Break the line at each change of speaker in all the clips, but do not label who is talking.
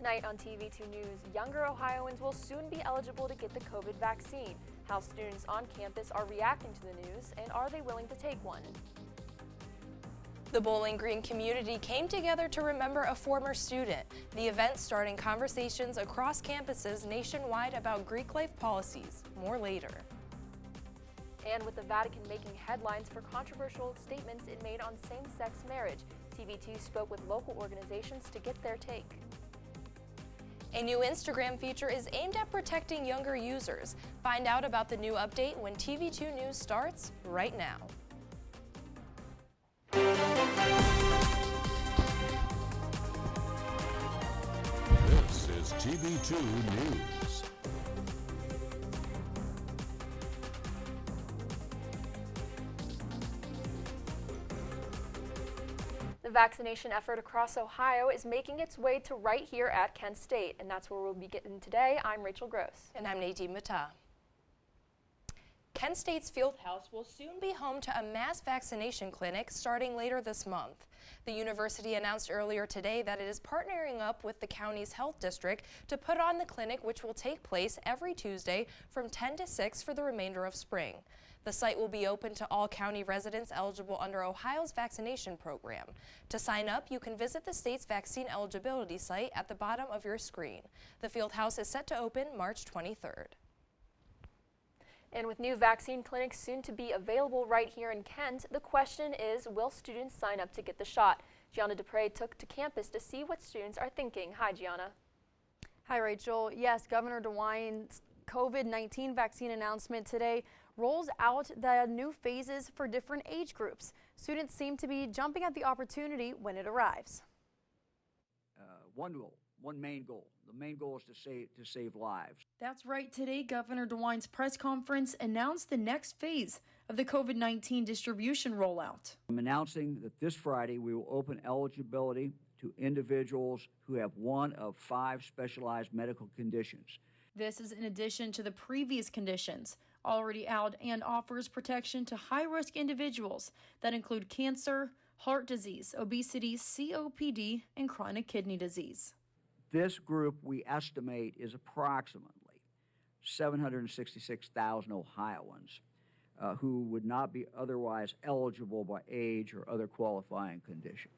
Tonight on TV2 News, younger Ohioans will soon be eligible to get the COVID vaccine. How students on campus are reacting to the news, and are they willing to take one?
The Bowling Green community came together to remember a former student. The event starting conversations across campuses nationwide about Greek life policies. More later.
And with the Vatican making headlines for controversial statements it made on same-sex marriage, TV2 spoke with local organizations to get their take.
A new Instagram feature is aimed at protecting younger users. Find out about the new update when TV2 News starts right now.
This is TV2 News.
The vaccination effort across Ohio is making its way to right here at Kent State, and that's where we'll be getting today. I'm Rachel Gross.
And I'm Nadine Battah. Kent State's Fieldhouse will soon be home to a mass vaccination clinic starting later this month. The university announced earlier today that it is partnering up with the county's health district to put on the clinic, which will take place every Tuesday from 10 to 6 for the remainder of spring. The site will be open to all county residents eligible under Ohio's vaccination program. To sign up, you can visit the state's vaccine eligibility site at the bottom of your screen. The Fieldhouse is set to open March 23rd.
And with new vaccine clinics soon to be available right here in Kent, the question is, will students sign up to get the shot? Gianna DaPra took to campus to see what students are thinking. Hi, Gianna.
Hi, Rachel. Yes, Governor DeWine's COVID-19 vaccine announcement today rolls out the new phases for different age groups. Students seem to be jumping at the opportunity when it arrives.
One main goal. The main goal is to save lives.
That's right. Today, Governor DeWine's press conference announced the next phase of the COVID-19 distribution rollout.
I'm announcing that this Friday we will open eligibility to individuals who have one of 5 specialized medical conditions.
This is in addition to the previous conditions already out and offers protection to high-risk individuals that include cancer, heart disease, obesity, COPD, and chronic kidney disease.
This group we estimate is approximately 766,000 Ohioans who would not be otherwise eligible by age or other qualifying condition.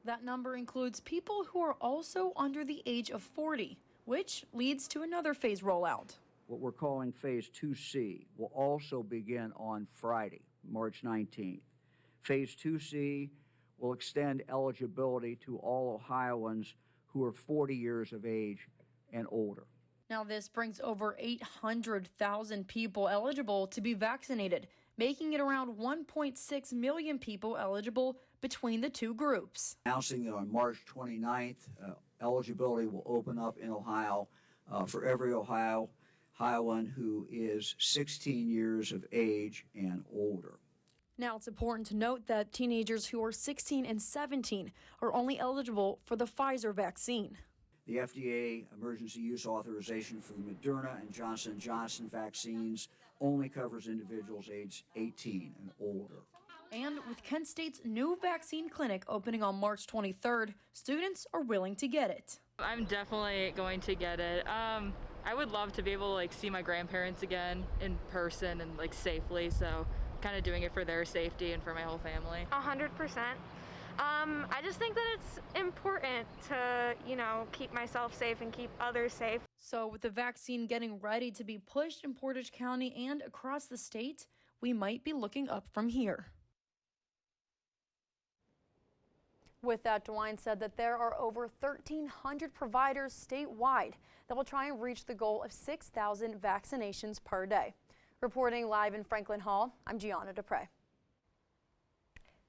That number includes people who are also under the age of 40, which leads to another phase rollout.
What we're calling Phase 2C will also begin on Friday, March 19th. Phase 2C will extend eligibility to all Ohioans who are 40 years of age and older.
Now, this brings over 800,000 people eligible to be vaccinated, making it around 1.6 million people eligible between the two groups.
Announcing that on March 29th, eligibility will open up in Ohio for every Ohioan who is 16 years of age and older.
Now, it's important to note that teenagers who are 16 and 17 are only eligible for the Pfizer vaccine.
The FDA emergency use authorization for the Moderna and Johnson & Johnson vaccines only covers individuals aged 18 and older.
And with Kent State's new vaccine clinic opening on March 23rd, students are willing to get it.
I'm definitely going to get it. I would love to be able to see my grandparents again in person and safely, so kind of doing it for their safety and for my whole family.
100%. I just think that it's important to, keep myself safe and keep others safe.
So with the vaccine getting ready to be pushed in Portage County and across the state, we might be looking up from here. With that, DeWine said that there are over 1,300 providers statewide that will try and reach the goal of 6,000 vaccinations per day. Reporting live in Franklin Hall, I'm Gianna DaPra.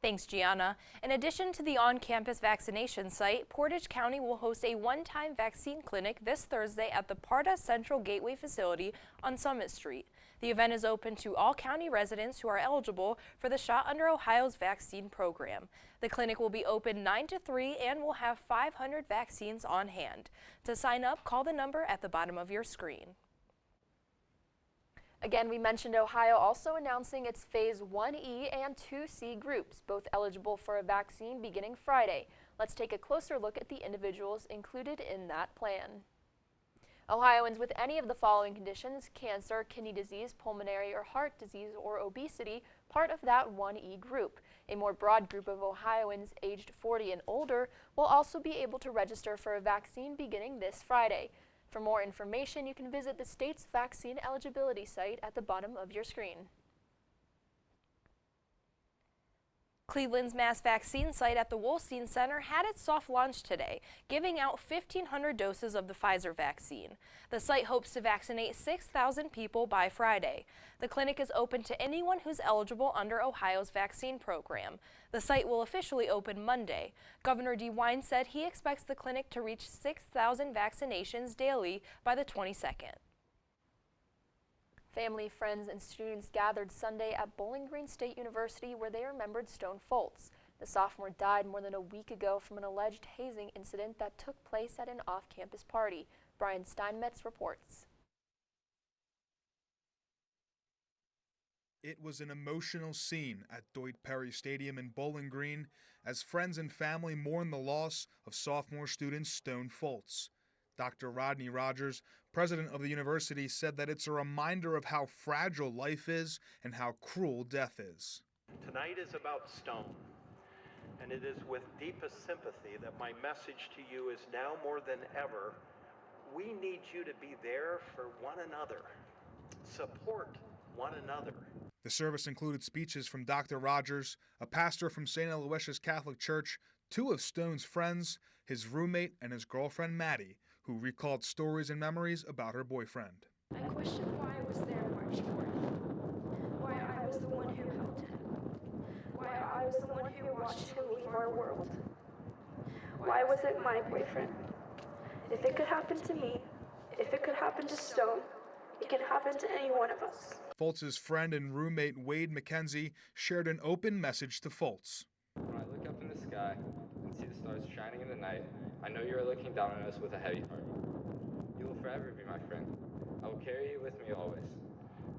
Thanks, Gianna. In addition to the on-campus vaccination site, Portage County will host a one-time vaccine clinic this Thursday at the Battah Central Gateway facility on Summit Street. The event is open to all county residents who are eligible for the shot under Ohio's vaccine program. The clinic will be open 9 to 3 and will have 500 vaccines on hand. To sign up, call the number at the bottom of your screen.
Again, we mentioned Ohio also announcing its Phase 1E and 2C groups, both eligible for a vaccine beginning Friday. Let's take a closer look at the individuals included in that plan. Ohioans with any of the following conditions: cancer, kidney disease, pulmonary or heart disease, or obesity, part of that 1E group. A more broad group of Ohioans aged 40 and older will also be able to register for a vaccine beginning this Friday. For more information, you can visit the state's vaccine eligibility site at the bottom of your screen.
Cleveland's mass vaccine site at the Wolstein Center had its soft launch today, giving out 1,500 doses of the Pfizer vaccine. The site hopes to vaccinate 6,000 people by Friday. The clinic is open to anyone who's eligible under Ohio's vaccine program. The site will officially open Monday. Governor DeWine said he expects the clinic to reach 6,000 vaccinations daily by the 22nd.
Family, friends, and students gathered Sunday at Bowling Green State University where they remembered Stone Foltz. The sophomore died more than a week ago from an alleged hazing incident that took place at an off-campus party. Brian Steinmetz reports.
It was an emotional scene at Deutsch Perry Stadium in Bowling Green as friends and family mourned the loss of sophomore student Stone Foltz. Dr. Rodney Rogers, president of the university, said that it's a reminder of how fragile life is and how cruel death is.
Tonight is about Stone, and it is with deepest sympathy that my message to you is now more than ever, we need you to be there for one another. Support one another.
The service included speeches from Dr. Rogers, a pastor from St. Aloysius Catholic Church, two of Stone's friends, his roommate, and his girlfriend Maddie, who recalled stories and memories about her boyfriend.
I question why I was there March 4th, why I was the one who helped him, why I was the one who watched him leave our world. Why was it my boyfriend? If it could happen to me, if it could happen to Stone, it can happen to any one of us.
Foltz's friend and roommate Wade McKenzie shared an open message to Foltz.
When I look up in the sky and see the stars shining in the night, I know you are looking down on us with a heavy heart. You will forever be my friend. I will carry you with me always.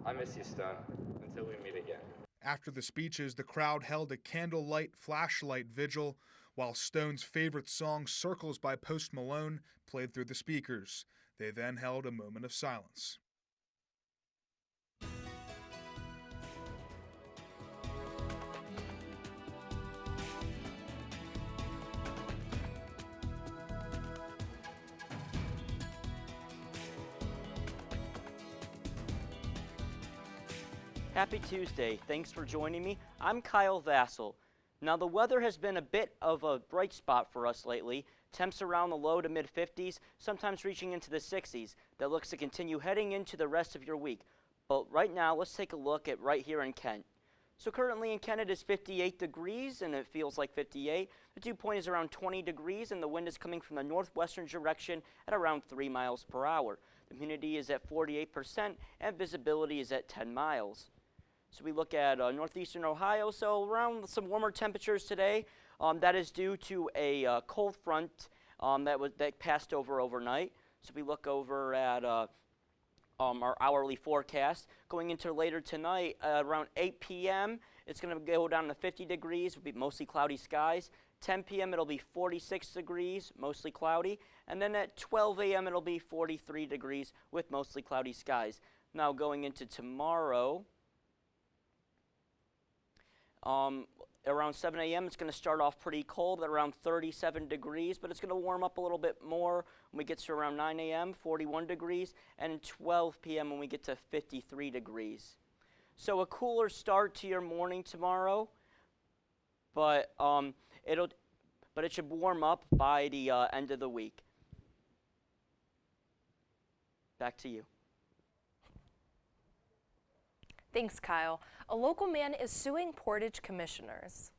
I miss you, Stone, until we meet again.
After the speeches, the crowd held a candlelight flashlight vigil while Stone's favorite song, Circles by Post Malone, played through the speakers. They then held a moment of silence.
Happy Tuesday. Thanks for joining me. I'm Kyle Vasil. Now, the weather has been a bit of a bright spot for us lately. Temps around the low to mid 50s, sometimes reaching into the 60s. That looks to continue heading into the rest of your week. But right now, let's take a look at right here in Kent. So currently in Kent, it is 58 degrees and it feels like 58. The dew point is around 20 degrees and the wind is coming from the northwestern direction at around 3 miles per hour. The humidity is at 48% and visibility is at 10 miles. So we look at northeastern Ohio, so around some warmer temperatures today. That is due to a cold front that passed over overnight. So we look over at our hourly forecast. Going into later tonight, around 8 p.m., it's going to go down to 50 degrees, it'll be mostly cloudy skies. 10 p.m., it'll be 46 degrees, mostly cloudy. And then at 12 a.m., it'll be 43 degrees with mostly cloudy skies. Now going into tomorrow, around 7 a.m. it's going to start off pretty cold at around 37 degrees, but it's going to warm up a little bit more when we get to around 9 a.m., 41 degrees, and 12 p.m. when we get to 53 degrees. So a cooler start to your morning tomorrow, but it should warm up by the end of the week. Back to you.
Thanks, Kyle. A local man is suing Portage commissioners.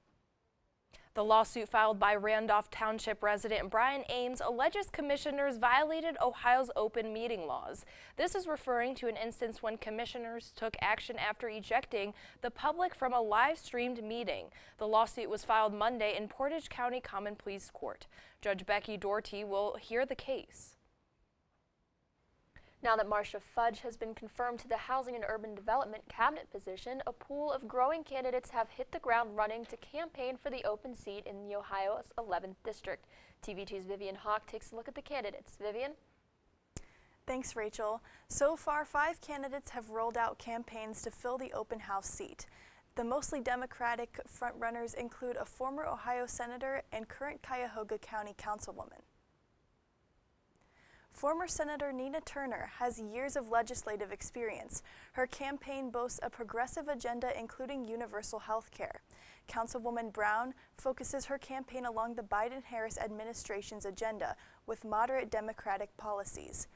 The lawsuit filed by Randolph Township resident Brian Ames alleges commissioners violated Ohio's open meeting laws. This is referring to an instance when commissioners took action after ejecting the public from a live-streamed meeting. The lawsuit was filed Monday in Portage County Common Pleas Court. Judge Becky Doherty will hear the case.
Now that Marcia Fudge has been confirmed to the Housing and Urban Development Cabinet position, a pool of growing candidates have hit the ground running to campaign for the open seat in the Ohio's 11th District. TV2's Vivian Hawk takes a look at the candidates. Vivian?
Thanks, Rachel. So far, 5 candidates have rolled out campaigns to fill the open house seat. The mostly Democratic frontrunners include a former Ohio senator and current Cuyahoga County councilwoman. Former Senator Nina Turner has years of legislative experience. Her campaign boasts a progressive agenda including universal health care. Councilwoman Brown focuses her campaign along the Biden-Harris administration's agenda with moderate Democratic policies.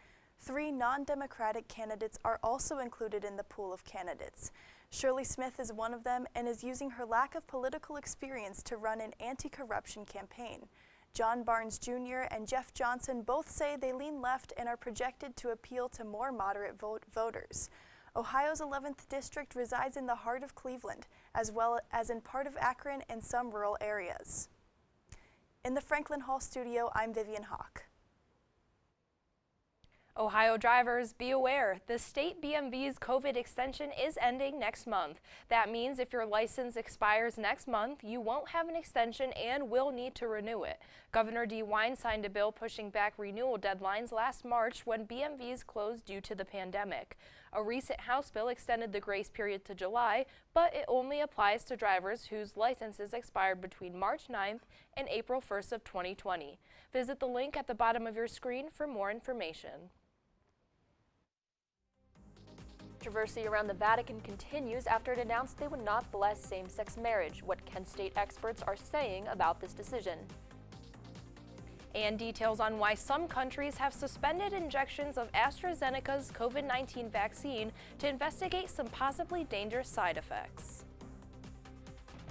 3 non-Democratic candidates are also included in the pool of candidates. Shirley Smith is one of them and is using her lack of political experience to run an anti-corruption campaign. John Barnes Jr. and Jeff Johnson both say they lean left and are projected to appeal to more moderate voters. Ohio's 11th District resides in the heart of Cleveland, as well as in part of Akron and some rural areas. In the Franklin Hall studio, I'm Vivian Hawk.
Ohio drivers, be aware, the state BMV's COVID extension is ending next month. That means if your license expires next month, you won't have an extension and will need to renew it. Governor DeWine signed a bill pushing back renewal deadlines last March when BMVs closed due to the pandemic. A recent House bill extended the grace period to July, but it only applies to drivers whose licenses expired between March 9th and April 1st of 2020. Visit the link at the bottom of your screen for more information.
Controversy around the Vatican continues after it announced they would not bless same-sex marriage. What Kent State experts are saying about this decision.
And details on why some countries have suspended injections of AstraZeneca's COVID-19 vaccine to investigate some possibly dangerous side effects.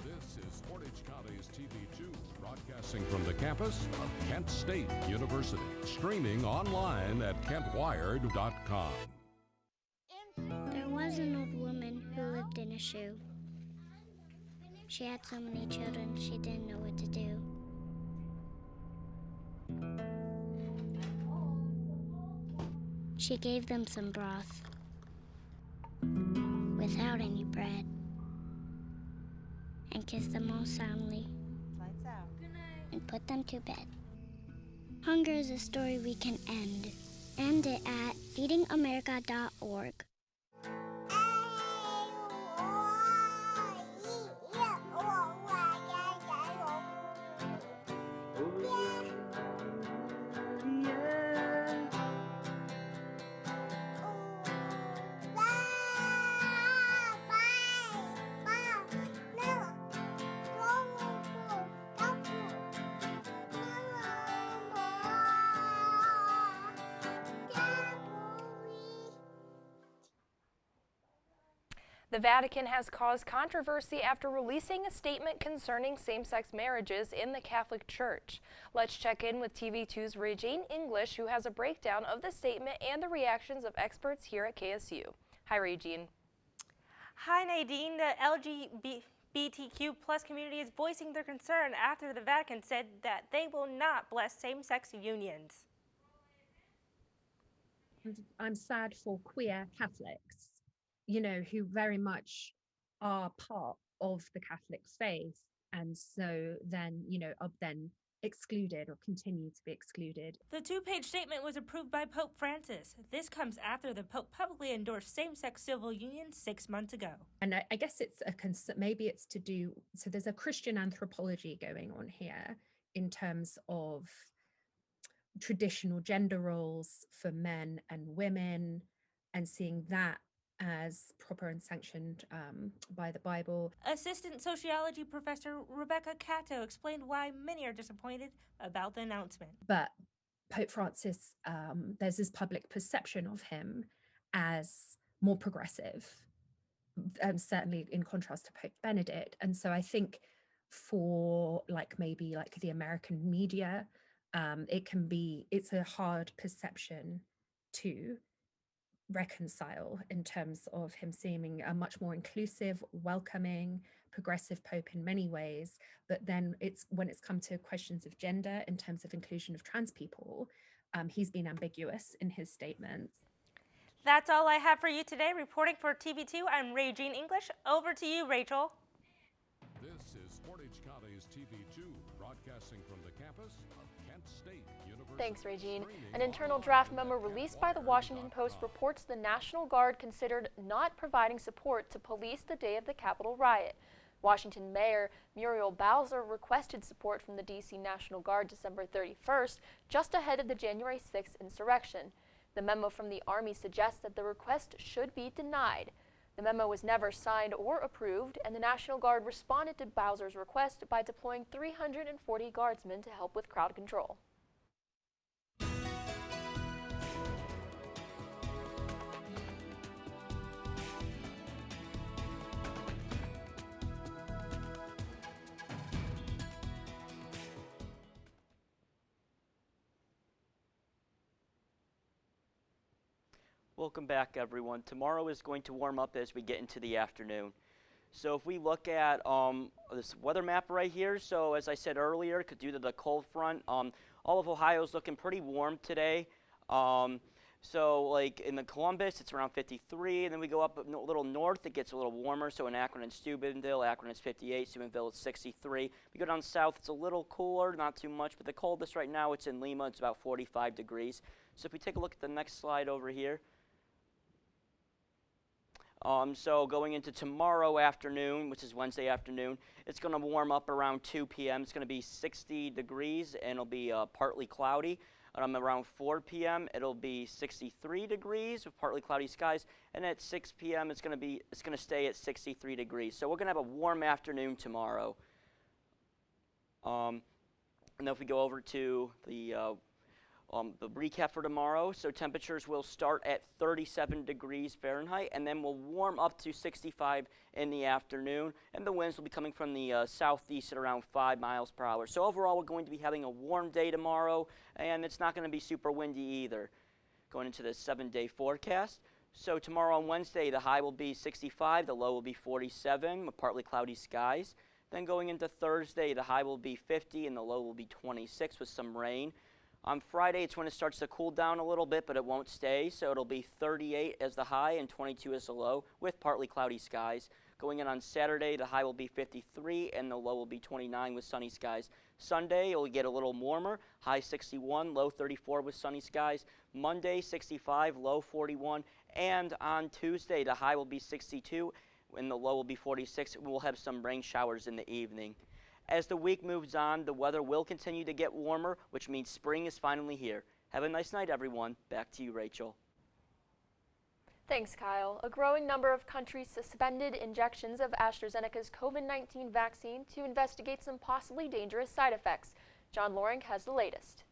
This is Portage County's TV2, broadcasting from the campus of Kent State University. Streaming online at kentwired.com.
There was an old woman who lived in a shoe. She had so many children, she didn't know what to do. She gave them some broth without any bread and kissed them all soundly and put them to bed. Hunger is a story we can end. End it at feedingamerica.org.
The Vatican has caused controversy after releasing a statement concerning same-sex marriages in the Catholic Church. Let's check in with TV2's Raygene English, who has a breakdown of the statement and the reactions of experts here at KSU. Hi, Raygene.
Hi, Nadine. The LGBTQ plus community is voicing their concern after the Vatican said that they will not bless same-sex unions.
I'm sad for queer Catholics, you know, who very much are part of the Catholic faith, and so then, you know, are then excluded or continue to be excluded.
The 2-page statement was approved by Pope Francis. This comes after the Pope publicly endorsed same-sex civil unions 6 months ago.
And I guess it's maybe it's to do, so there's a Christian anthropology going on here in terms of traditional gender roles for men and women, and seeing that as proper and sanctioned by the Bible.
Assistant sociology professor Rebecca Cato explained why many are disappointed about the announcement.
But Pope Francis, there's this public perception of him as more progressive, certainly in contrast to Pope Benedict. And so I think for maybe the American media, it's a hard perception to reconcile in terms of him seeming a much more inclusive, welcoming, progressive Pope in many ways. But then when it's come to questions of gender in terms of inclusion of trans people, he's been ambiguous in his statements.
That's all I have for you today. Reporting for TV2, I'm Raygene English. Over to you, Rachel.
This is Portage County's TV2, broadcasting from the campus of Kent State University.
Thanks, Raygene. An internal draft memo released by the Washington Post reports the National Guard considered not providing support to police the day of the Capitol riot. Washington Mayor Muriel Bowser requested support from the D.C. National Guard December 31st, just ahead of the January 6th insurrection. The memo from the Army suggests that the request should be denied. The memo was never signed or approved, and the National Guard responded to Bowser's request by deploying 340 guardsmen to help with crowd control.
Welcome back, everyone. Tomorrow is going to warm up as we get into the afternoon. So if we look at this weather map right here, so as I said earlier, due to the cold front, all of Ohio is looking pretty warm today. So like in the Columbus, it's around 53, and then we go up a little north, it gets a little warmer. So in Akron and Steubenville, Akron is 58, Steubenville is 63. We go down south, it's a little cooler, not too much, but the coldest right now, it's in Lima, it's about 45 degrees. So if we take a look at the next slide over here. So going into tomorrow afternoon, which is Wednesday afternoon, it's going to warm up around 2 p.m. It's going to be 60 degrees, and it'll be partly cloudy. Around 4 p.m., it'll be 63 degrees with partly cloudy skies, and at 6 p.m., it's going to stay at 63 degrees. So we're going to have a warm afternoon tomorrow. And then if we go over to the recap for tomorrow, so temperatures will start at 37 degrees Fahrenheit, and then will warm up to 65 in the afternoon, and the winds will be coming from the southeast at around 5 miles per hour. So overall, we're going to be having a warm day tomorrow, and it's not going to be super windy either. Going into the 7-day forecast, so tomorrow on Wednesday, the high will be 65, the low will be 47 with partly cloudy skies. Then going into Thursday, the high will be 50 and the low will be 26 with some rain. On Friday, it's when it starts to cool down a little bit, but it won't stay, so it'll be 38 as the high and 22 as the low, with partly cloudy skies. Going in on Saturday, the high will be 53 and the low will be 29 with sunny skies. Sunday, it'll get a little warmer, high 61, low 34 with sunny skies. Monday, 65, low 41, and on Tuesday, the high will be 62 and the low will be 46. We'll have some rain showers in the evening. As the week moves on, the weather will continue to get warmer, which means spring is finally here. Have a nice night, everyone. Back to you, Rachel.
Thanks, Kyle. A growing number of countries suspended injections of AstraZeneca's COVID-19 vaccine to investigate some possibly dangerous side effects. John Loring has the latest.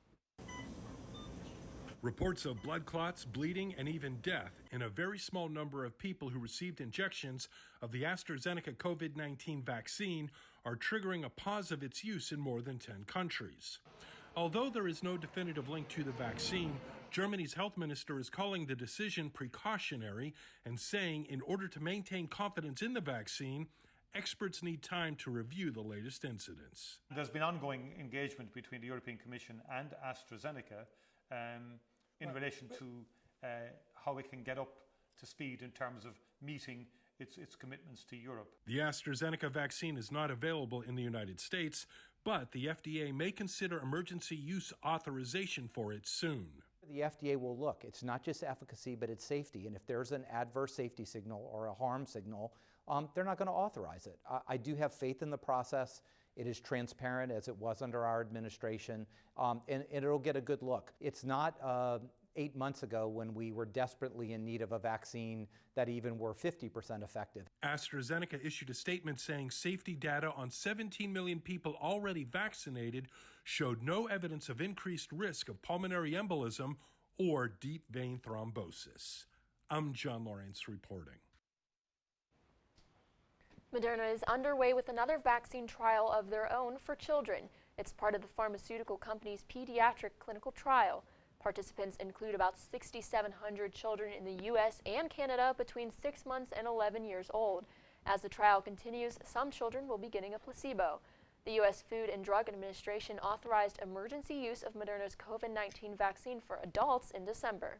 Reports of blood clots, bleeding, and even death in a very small number of people who received injections of the AstraZeneca COVID-19 vaccine are triggering a pause of its use in more than 10 countries. Although there is no definitive link to the vaccine, Germany's health minister is calling the decision precautionary and saying in order to maintain confidence in the vaccine, experts need time to review the latest incidents.
There's been ongoing engagement between the European Commission and AstraZeneca in relation to how it can get up to speed in terms of meeting its commitments to Europe.
The AstraZeneca vaccine is not available in the United States, but the FDA may consider emergency use authorization for it soon.
The FDA will look. It's not just efficacy, but it's safety. And if there's an adverse safety signal or a harm signal, they're not going to authorize it. I do have faith in the process. It is transparent as it was under our administration, and it'll get a good look. It's not 8 months ago when we were desperately in need of a vaccine that even were 50% effective.
AstraZeneca issued a statement saying safety data on 17 million people already vaccinated showed no evidence of increased risk of pulmonary embolism or deep vein thrombosis. I'm John Lawrence reporting.
Moderna is underway with another vaccine trial of their own for children. It's part of the pharmaceutical company's pediatric clinical trial. Participants include about 6,700 children in the U.S. and Canada between 6 months and 11 years old. As the trial continues, some children will be getting a placebo. The U.S. Food and Drug Administration authorized emergency use of Moderna's COVID-19 vaccine for adults in December.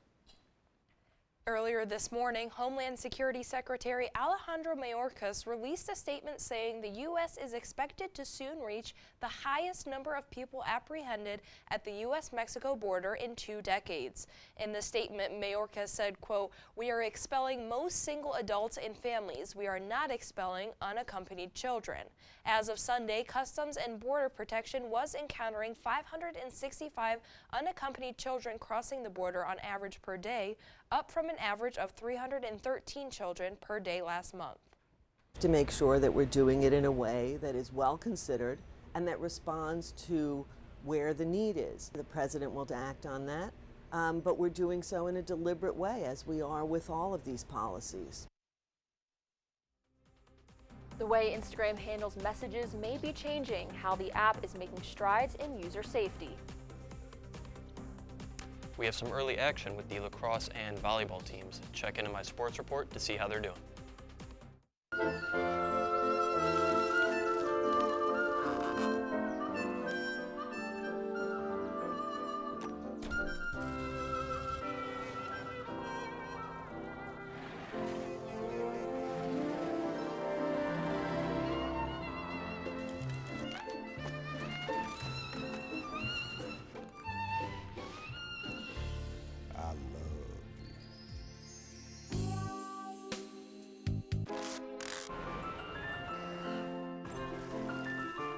Earlier this morning, Homeland Security Secretary Alejandro Mayorkas released a statement saying the U.S. is expected to soon reach the highest number of people apprehended at the U.S.-Mexico border in 2 decades. In the statement, Mayorkas said, quote, "We are expelling most single adults and families. We are not expelling unaccompanied children." As of Sunday, Customs and Border Protection was encountering 565 unaccompanied children crossing the border on average per day, up from an average of 313 children per day last month.
To make sure that we're doing it in a way that is well considered and that responds to where the need is. The president will act on that, but we're doing so in a deliberate way, as we are with all of these policies.
The way Instagram handles messages may be changing how the app is making strides in user safety.
We have some early action with the lacrosse and volleyball teams. Check into my sports report to see how they're doing.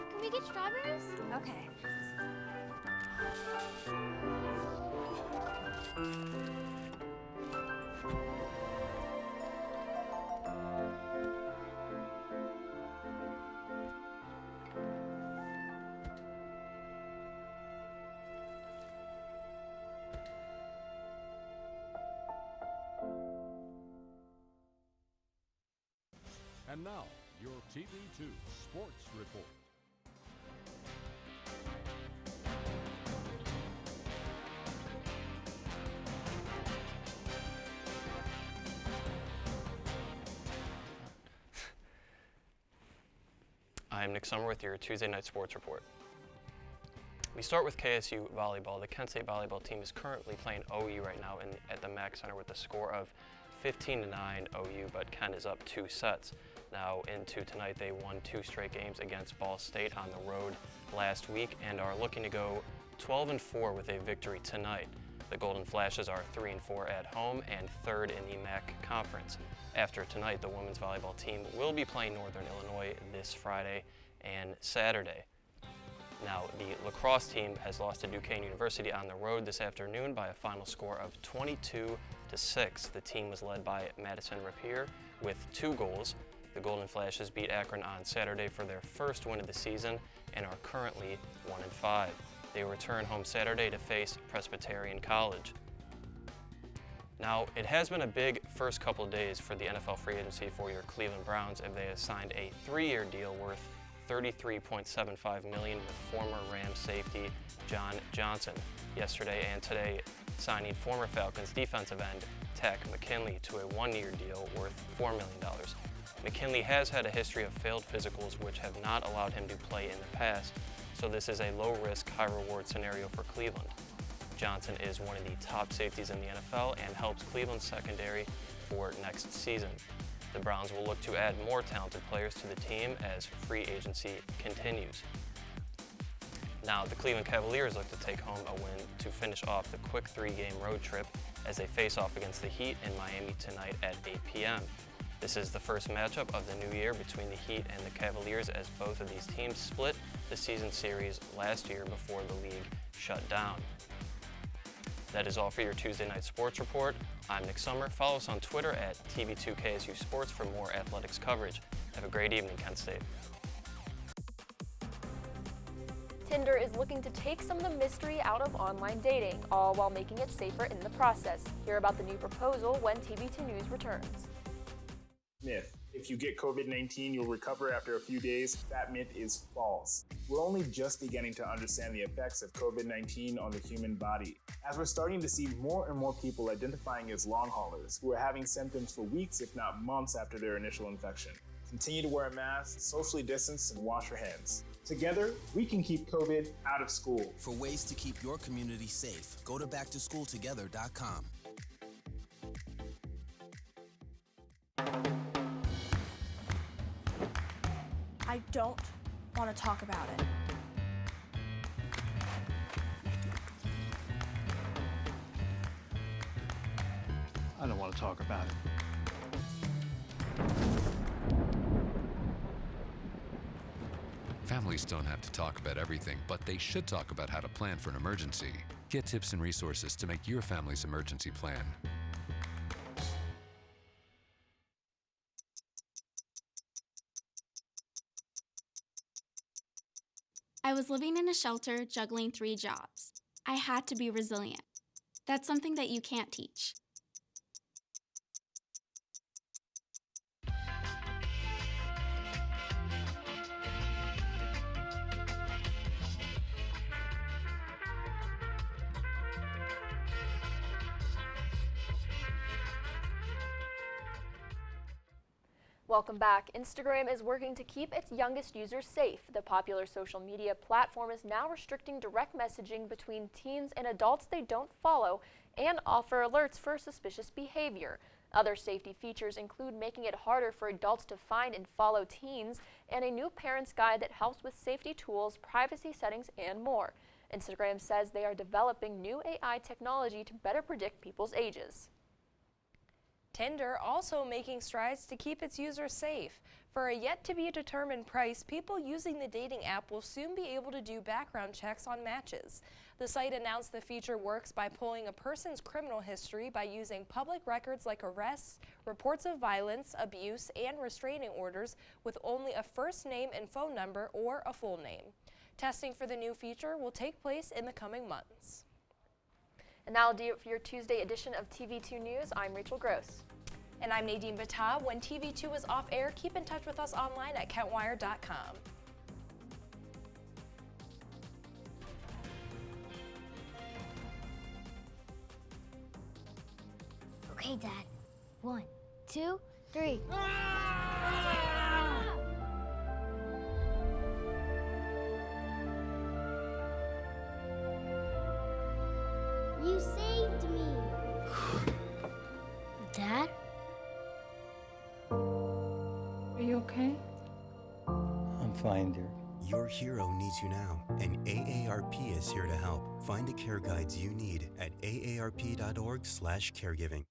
Can we get strawberries? Okay.
And now, your TV2 Sports Report.
I'm Nick Sommer with your Tuesday night sports report. We start with KSU volleyball. The Kent State volleyball team is currently playing OU right now at the Mack Center with a score of 15-9 OU, but Kent is up 2 sets. Now into tonight, they won 2 straight games against Ball State on the road last week and are looking to go 12-4 with a victory tonight. The Golden Flashes are 3-4 at home and 3rd in the MAC Conference. After tonight, the women's volleyball team will be playing Northern Illinois this Friday and Saturday. Now, the lacrosse team has lost to Duquesne University on the road this afternoon by a final score of 22-6. The team was led by Madison Rapier with 2 goals. The Golden Flashes beat Akron on Saturday for their first win of the season and are currently 1-5. They return home Saturday to face Presbyterian College. Now, it has been a big first couple days for the NFL free agency for your Cleveland Browns as they have signed a 3-year deal worth $33.75 million with former Rams safety John Johnson. Yesterday and today, signing former Falcons defensive end Takk McKinley to a 1-year deal worth $4 million. McKinley has had a history of failed physicals which have not allowed him to play in the past, so this is a low-risk, high-reward scenario for Cleveland. Johnson is one of the top safeties in the NFL and helps Cleveland's secondary for next season. The Browns will look to add more talented players to the team as free agency continues. Now, the Cleveland Cavaliers look to take home a win to finish off the quick 3-game road trip as they face off against the Heat in Miami tonight at 8 p.m. This is the first matchup of the new year between the Heat and the Cavaliers as both of these teams split the season series last year before the league shut down. That is all for your Tuesday night sports report. I'm Nick Sommer. Follow us on Twitter at TV2KSU Sports for more athletics coverage. Have a great evening, Kent State.
Tinder is looking to take some of the mystery out of online dating, all while making it safer in the process. Hear about the new proposal when TV2 News returns.
Myth. If you get COVID-19, you'll recover after a few days. That myth is false. We're only just beginning to understand the effects of COVID-19 on the human body, as we're starting to see more and more people identifying as long haulers who are having symptoms for weeks, if not months, after their initial infection. Continue to wear a mask, socially distance, and wash your hands. Together, we can keep COVID out of school.
For ways to keep your community safe, go to backtoschooltogether.com.
I don't want to talk about it.
I don't want to talk about it.
Families don't have to talk about everything, but they should talk about how to plan for an emergency. Get tips and resources to make your family's emergency plan.
I was living in a shelter, juggling 3 jobs. I had to be resilient. That's something that you can't teach.
Welcome back. Instagram is working to keep its youngest users safe. The popular social media platform is now restricting direct messaging between teens and adults they don't follow and offer alerts for suspicious behavior. Other safety features include making it harder for adults to find and follow teens and a new parent's guide that helps with safety tools, privacy settings, and more. Instagram says they are developing new AI technology to better predict people's ages.
Tinder also making strides to keep its users safe. For a yet-to-be-determined price, people using the dating app will soon be able to do background checks on matches. The site announced the feature works by pulling a person's criminal history by using public records like arrests, reports of violence, abuse, and restraining orders with only a first name and phone number or a full name. Testing for the new feature will take place in the coming months.
And that'll do it for your Tuesday edition of TV2 News. I'm Rachel Gross.
And I'm Nadine Battah. When TV2 is off air, keep in touch with us online at KentWire.com.
Okay, Dad. 1, 2, 3. You saved me. Dad?
Are you okay?
I'm fine, dear.
Your hero needs you now, and AARP is here to help. Find the care guides you need at aarp.org/caregiving.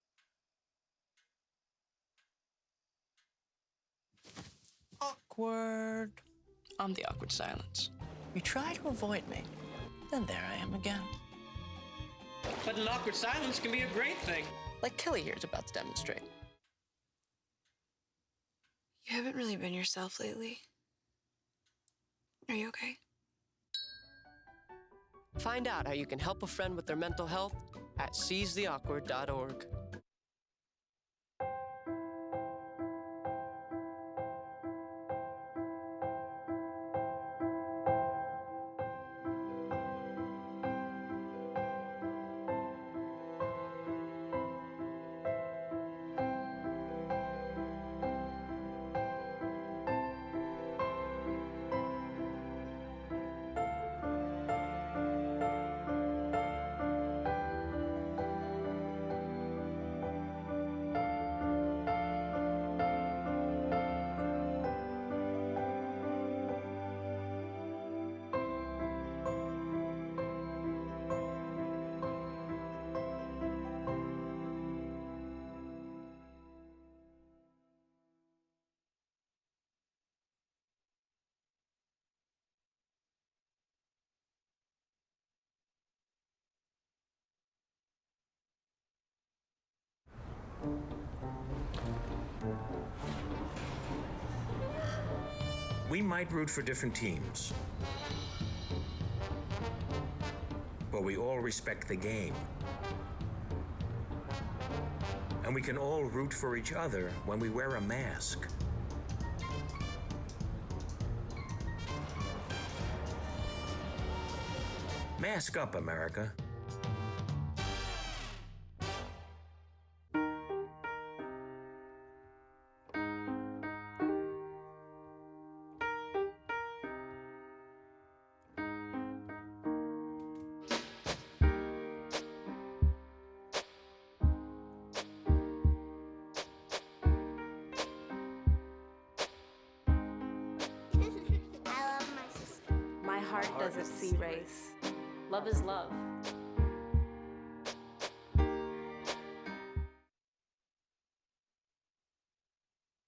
Awkward. I'm the awkward silence. You try to avoid me, then there I am again.
But an awkward silence can be a great thing.
Like Kelly here is about to demonstrate.
You haven't really been yourself lately. Are you okay?
Find out how you can help a friend with their mental health at seizetheawkward.org.
We might root for different teams, but we all respect the game. And we can all root for each other when we wear a mask. Mask up, America.
doesn't see race. Love is love.